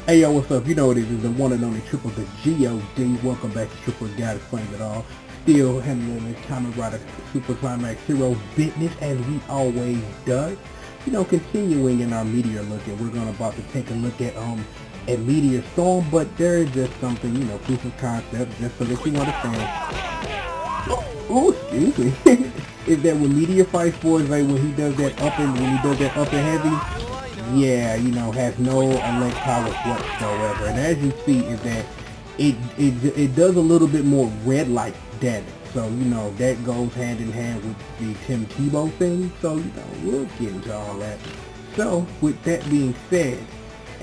Hey yo, what's up? You know what it is, the one and only Triple the G.O.D. Welcome back to Triple God Explains It All. Still handling the Kamen Rider Super Climax Hero business as we always does. You know, continuing in our Meteor look, and we're about to take a look at Meteor Storm, but there is just something, you know, proof of concept, just so that you understand. Oh, excuse me. Is that when Meteor fights Forza, when he does that up and heavy, yeah, you know, has no elect powers whatsoever. And as you see is that it does a little bit more red light damage. So, you know, that goes hand in hand with the Tim Tebow thing. So, you know, we'll get into all that. So, with that being said,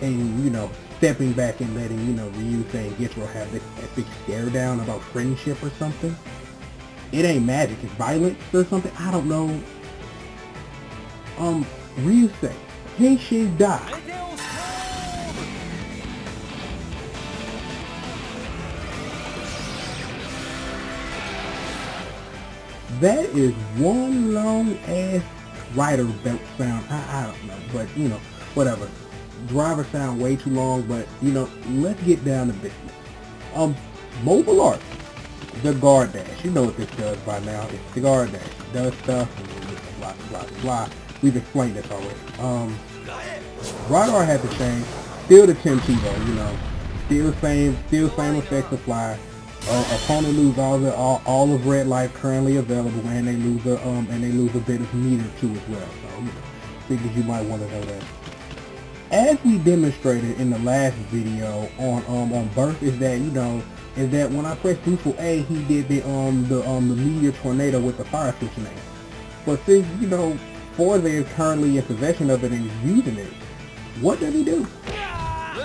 and, you know, stepping back and letting, you know, Ryu and Gitro have this epic stare down about friendship or something. It ain't magic, it's violence or something. I don't know. Ryu say, he should die. That is one long ass rider belt sound. I don't know, but you know, whatever. Driver sound way too long, but you know, let's get down to business. Mobile art, the guard dash. You know what this does by now. It's the guard dash. It does stuff and blah blah blah. We've explained this already. Radar had to change. Still the Tim Tebow, you know. Still same effects apply. Opponent lose all of red life currently available, and they lose a bit of meter too as well. So you know, figures you might want to know that. As we demonstrated in the last video on Birth, is that when I pressed neutral A, he did the Meteor Tornado with the fire switch name. But since you know Forza is currently in possession of it and is using it, what does he do?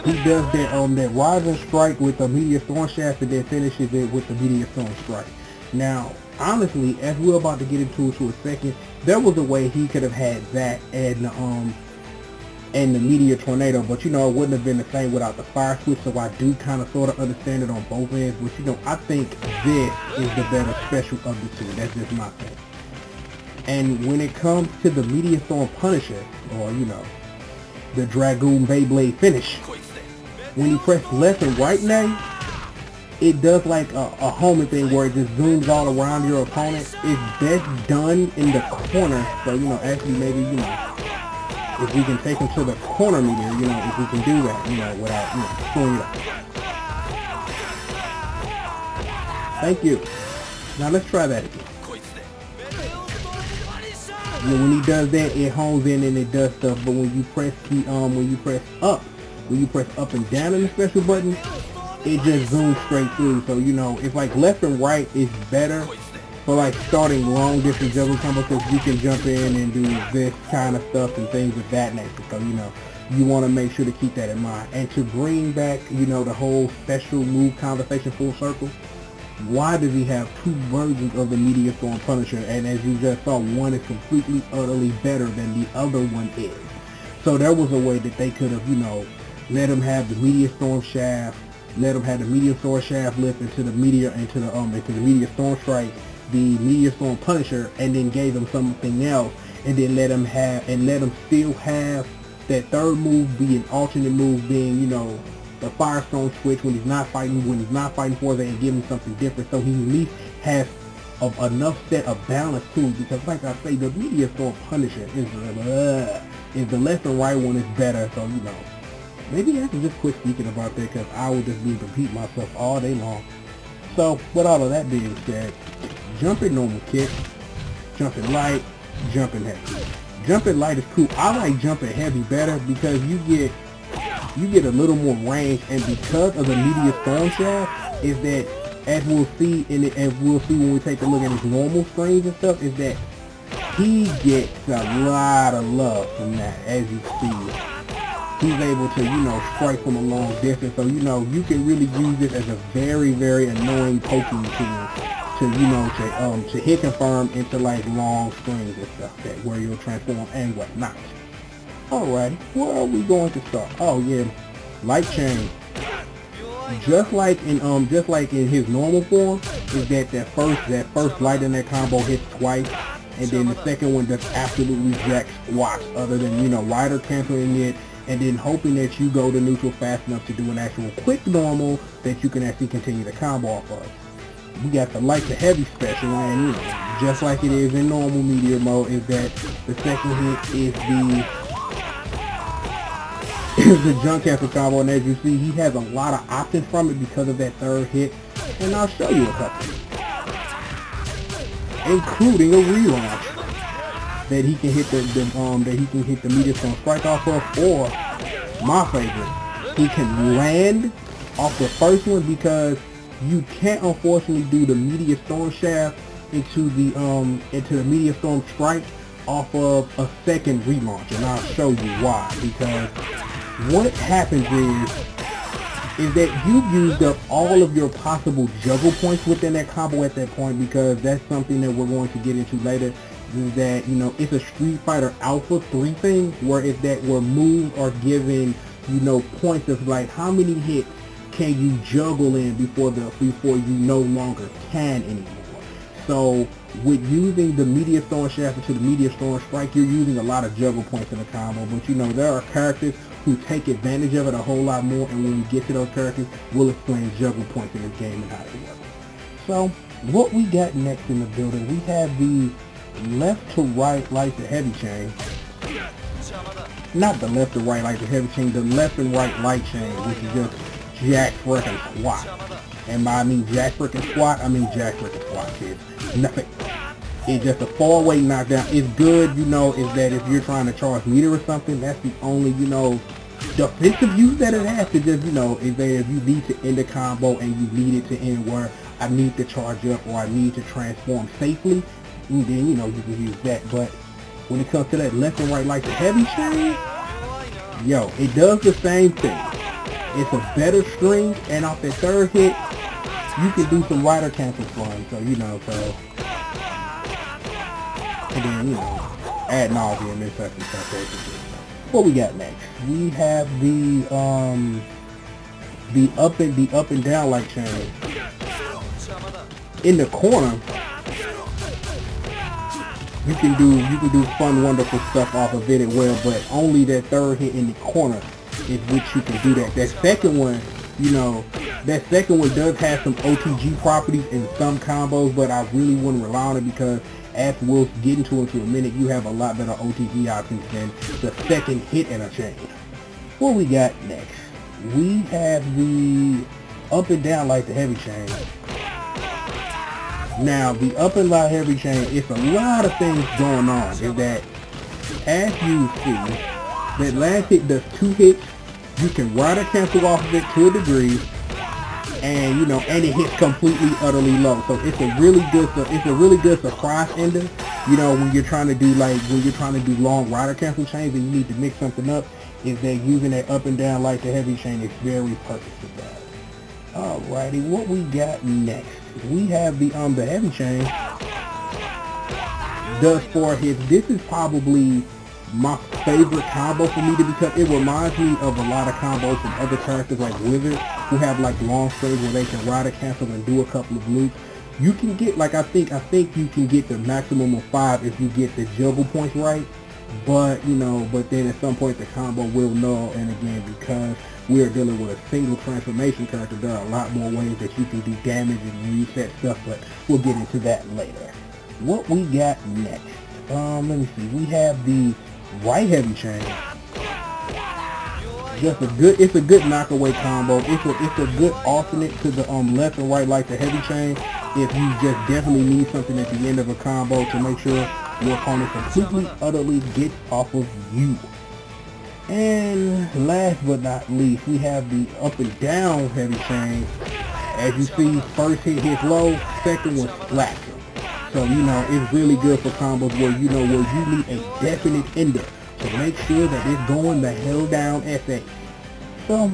He does that Rising Strike with the Meteor Storm Shaft and then finishes it with the Meteor Storm Strike. Now, honestly, as we're about to get into it to a second, there was a way he could have had that and the Meteor Tornado, but you know, it wouldn't have been the same without the fire switch, so I do kind of sort of understand it on both ends, but you know, I think this is the better special of the two. That's just my thing. And when it comes to the Meteor Storm Punisher, or you know, the Dragoon Beyblade finish, when you press left and right now, it does like a homing thing where it just zooms all around your opponent. It's best done in the corner, so you know, actually maybe, you know, if we can take him to the corner meter, you know, if we can do that, you know, without, you know, screwing it up. Thank you. Now let's try that again. You know, when he does that, it hones in and it does stuff. But when you press when you press up and down in the special button, it just zooms straight through. So you know, it's like left and right is better for like starting long distance juggling combos, because you can jump in and do this kind of stuff and things of that nature. So you know, you want to make sure to keep that in mind. And to bring back, you know, the whole special move conversation full circle. Why does he have two versions of the Meteor Storm Punisher? And as you just saw, one is completely, utterly better than the other one is. So there was a way that they could have, you know, let him have the Meteor Storm Shaft, let him have the Meteor Storm Shaft lift into the Meteor, into the Meteor Storm Strike, the Meteor Storm Punisher, and then gave him something else, and then let him still have that third move be an alternate move, being, you know, the Firestorm switch when he's not fighting Forza, and give him something different, so he at least has enough set of balance too. Because like I say, the Meteor Storm Punisher is the left and right one is better. So you know, maybe I can just quit speaking about that, because I would just be repeating myself all day long. So with all of that being said, jumping normal kick, jumping light, jumping heavy. Jumping light is cool. I like jumping heavy better because you get a little more range, and because of the Meteor Storm Shaft, is that as we'll see when we take a look at his normal screens and stuff, is that he gets a lot of love from that. As you see, he's able to, you know, strike from a long distance, so you know, you can really use this as a very, very annoying poking tool to, you know, to hit confirm into like long screens and stuff, that where you'll transform and whatnot. Alrighty, where are we going to start? Oh yeah, light chain. Just like in his normal form, is that first light in that combo hits twice, and then the second one does absolutely jack squat, other than, you know, Rider canceling it and then hoping that you go to neutral fast enough to do an actual quick normal that you can actually continue the combo off of. We got the light to heavy special, and you know, just like it is in normal Meteor mode, is that the second hit is the junk cancel combo, and as you see, he has a lot of options from it because of that third hit, and I'll show you a couple, including a relaunch that he can hit the Meteor Stone Strike off of, or my favorite, he can land off the first one, because you can't unfortunately do the Meteor Storm Shaft into the Meteor Storm Strike off of a second relaunch, and I'll show you why. Because what happens is that you've used up all of your possible juggle points within that combo at that point, because that's something that we're going to get into later, is that, you know, it's a Street Fighter Alpha 3 thing, where if that where moves are given, you know, points of like how many hits can you juggle in before you no longer can anymore. So with using the Meteor Storm Shaft into the Meteor Storm Strike, you're using a lot of juggle points in the combo, but you know, there are characters who take advantage of it a whole lot more, and when we get to those characters, we'll explain juggle points in this game and how they work. So what we got next in the building, we have the left to right light to heavy chain. Not the left to right light to heavy chain, the left and right light chain, which is just jack frickin' squat. And by I mean jack frickin' squat, I mean jack frickin' squat, kids. Nothing. It's just a far-away knockdown. It's good, you know, is that if you're trying to charge Meteor or something, that's the only, you know, defensive use that it has to just, you know, is that if you need to end a combo and you need it to end where I need to charge up or I need to transform safely, then, you know, you can use that. But when it comes to that left and right like the heavy chain, yo, it does the same thing. It's a better string, and off that third hit, you can do some rider cancel fun. So, you know, and then, you know, ad nauseum and such and such. What we got next? We have the up and down light chain. In the corner, you can do fun, wonderful stuff off of it as well, but only that third hit in the corner is which you can do that. That second one, you know, that second one does have some OTG properties in some combos, but I really wouldn't rely on it, because as we'll get into a minute, you have a lot better OTG options than the second hit in a chain. What we got next? We have the up and down like the heavy chain. Now, the up and down heavy chain, it's a lot of things going on. Is that, as you see, that last hit does 2 hits. You can rider cancel off of it to a degree, and you know, and it hits completely utterly low. So it's a really good surprise ender. You know, when you're trying to do long rider cancel chains and you need to mix something up, is that using that up and down like the heavy chain is very perfect for that. Alrighty, what we got next? We have the heavy chain does 4 hits. This is probably my favorite combo for me, because it reminds me of a lot of combos from other characters like Wizard, who have like long strings where they can rider cancel and do a couple of loops. You can get, like, I think you can get the maximum of 5 if you get the juggle points right, but you know, but then at some point the combo will null, and again, because we are dealing with a single transformation character, there are a lot more ways that you can do damage and reset stuff, but we'll get into that later. What we got next? Let me see. We have the right heavy chain. It's a good knockaway combo. It's a good alternate to the left and right like the heavy chain, if you just definitely need something at the end of a combo to make sure your opponent completely, utterly gets off of you. And last but not least, we have the up and down heavy chain. As you see, first hit hits low, second one slaps him. So, you know, it's really good for combos where, you know, where you need a definite ender to make sure that it's going the hell down SA. So,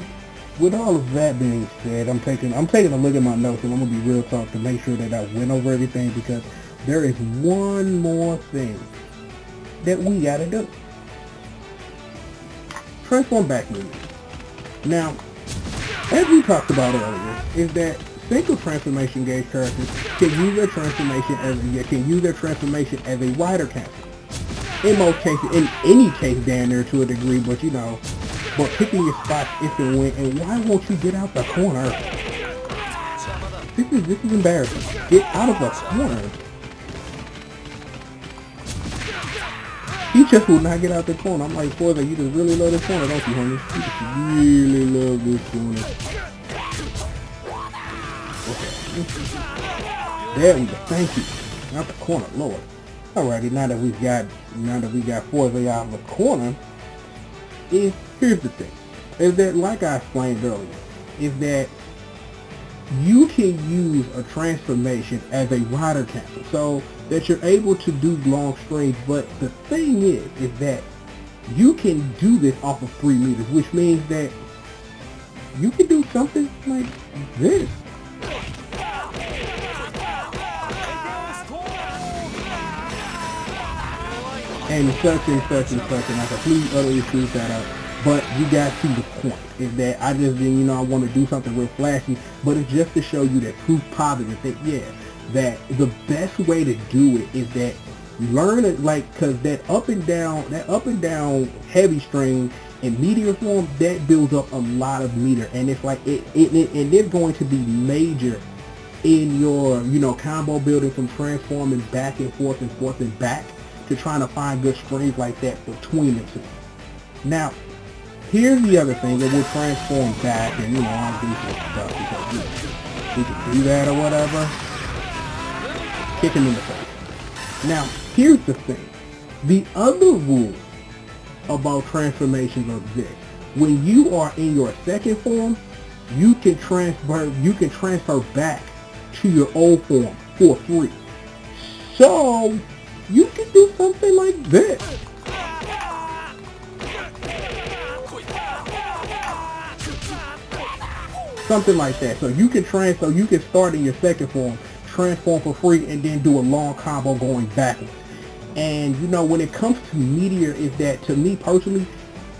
with all of that being said, I'm taking a look at my notes, and I'm gonna be real talk to make sure that I went over everything, because there is one more thing that we gotta do. Transform back movement. Now, as we talked about earlier, is that single transformation gauge characters can use their transformation as a rider cancel. In most cases, in any case down there to a degree, but you know, but picking your spots if and when, and why won't you get out the corner? This is embarrassing. Get out of the corner. He just will not get out the corner. I'm like, Forza, you just really love this corner, don't you, homie? You just really love this corner. Okay. There we go. Thank you. Not the corner, Lord. Alrighty, now that we got Forza out of the corner, here's the thing. Is that, like I explained earlier, is that you can use a transformation as a rider cancel, so that you're able to do long strings. But the thing is that you can do this off of 3 meters, which means that you can do something like this. And such and such and such, and I completely utterly screwed that up. But you guys see the point, is that I just didn't, you know, I want to do something real flashy, but it's just to show you that proof positive that, yeah, that the best way to do it is that learn it, like, cause that up and down heavy string in Meteor form, that builds up a lot of meter, and it's like, and it's going to be major in your, you know, combo building from transforming back and forth and back to trying to find good strings like that between the two. Now, here's the other thing, that we'll transform back, and, you know, I'll do some stuff because, you know, we can do that or whatever. Kick him in the face. Now, here's the thing. The other rule about transformations are this. When you are in your second form, you can transfer back to your old form for free. So, you can do something like this. Something like that. So you can start in your second form, transform for free, and then do a long combo going backwards. And you know, when it comes to Meteor, is that, to me personally,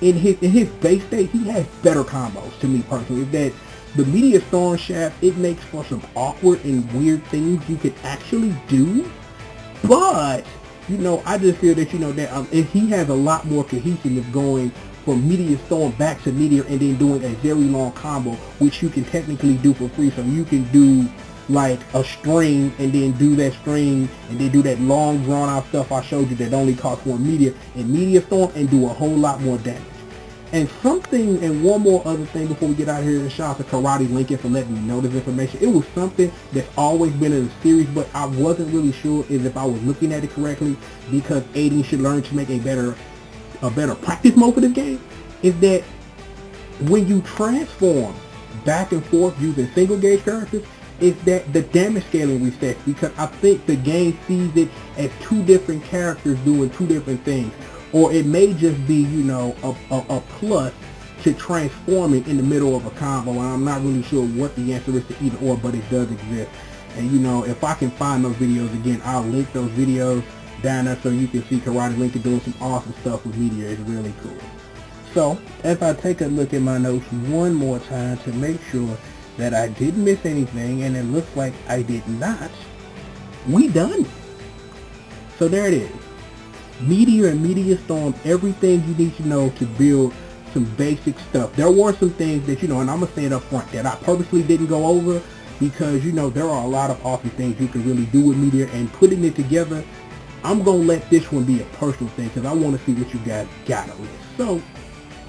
in his base state, he has better combos, to me personally. Is that the Meteor Storm Shaft, it makes for some awkward and weird things you could actually do. But, you know, I just feel that, you know, that he has a lot more cohesiveness going from Meteor Storm back to Meteor, and then doing a very long combo, which you can technically do for free. So you can do like a string, and then do that string, and then do that long drawn out stuff I showed you that only costs 1 Meteor in Meteor Storm, and do a whole lot more damage. And one more other thing before we get out of here, and shout out to Karate Lincoln for letting me know this information. It was something that's always been in the series, but I wasn't really sure if I was looking at it correctly, because Aiden should learn to make a better practice mode for this game, is that when you transform back and forth using single gauge characters, is that the damage scaling resets, because I think the game sees it as 2 different characters doing 2 different things. Or it may just be, you know, a plus to transforming in the middle of a combo, and I'm not really sure what the answer is to either or, but it does exist. And, you know, if I can find those videos again, I'll link those videos down there so you can see Karate Lincoln doing some awesome stuff with Meteor. It's really cool. So, as I take a look at my notes one more time to make sure that I didn't miss anything, and it looks like I did not, we done. So there it is. Meteor and Meteor Storm, everything you need to know to build some basic stuff. There were some things that, you know, and I'm going to say it up front, that I purposely didn't go over, because, you know, there are a lot of awesome things you can really do with Meteor, and putting it together, I'm going to let this one be a personal thing, because I want to see what you guys got on this. So,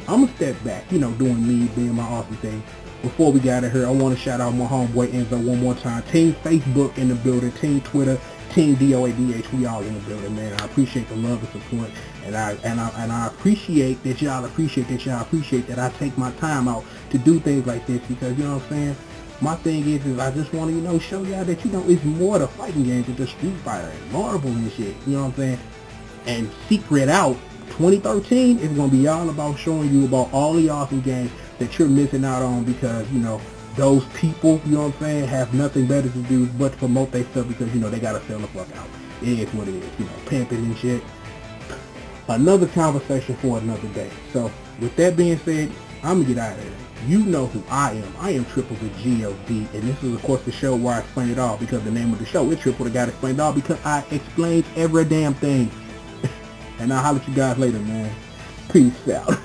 I'm going to step back, you know, doing me, being my awesome thing. Before we get out of here, I want to shout out my homeboy Enzo one more time. Team Facebook in the building, Team Twitter, Team DOADH, we all in the building, man. I appreciate the love and support, and I appreciate that y'all appreciate that I take my time out to do things like this, because, you know what I'm saying, my thing is I just want to, you know, show y'all that, you know, it's more to fighting games than just Street Fighter and Marvel and shit, you know what I'm saying. And Secret Out 2013 is going to be all about showing you about all the awesome games that you're missing out on, because, you know, those people, you know what I'm saying, have nothing better to do but promote their stuff, because, you know, they got to sell the fuck out. It is what it is, you know, pimping and shit. Another conversation for another day. So, with that being said, I'm going to get out of here. You know who I am. I am Triple the G.O.D. And this is, of course, the show where I explain it all, because the name of the show is Triple the Guy That Explained It All, because I explained every damn thing. And I'll holler at you guys later, man. Peace out.